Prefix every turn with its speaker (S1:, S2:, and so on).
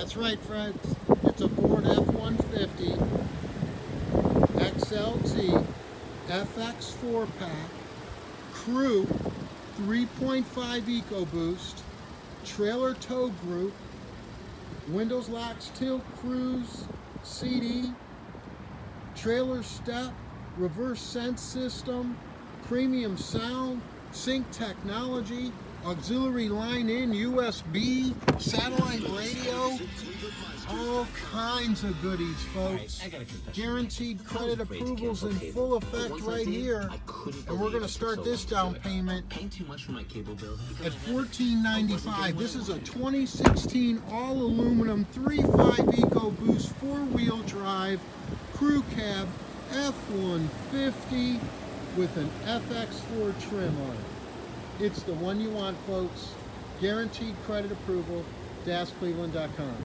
S1: That's right, friends. It's a Ford F-150 XLT FX 4-pack Crew 3.5 EcoBoost trailer tow group, windows, locks, tilt, cruise, CD, trailer step, reverse sense system, premium sound, sync technology, auxiliary line in, USB, satellite radio, all kinds of goodies, folks. Guaranteed credit approvals in full effect right here. And we're going to start this down payment at $14.95. This is a 2016 all aluminum 3.5 EcoBoost 4-wheel drive crew cab F-150 with an FX4 trim on it. It's the one you want, folks. Guaranteed credit approval. DasCleveland.com.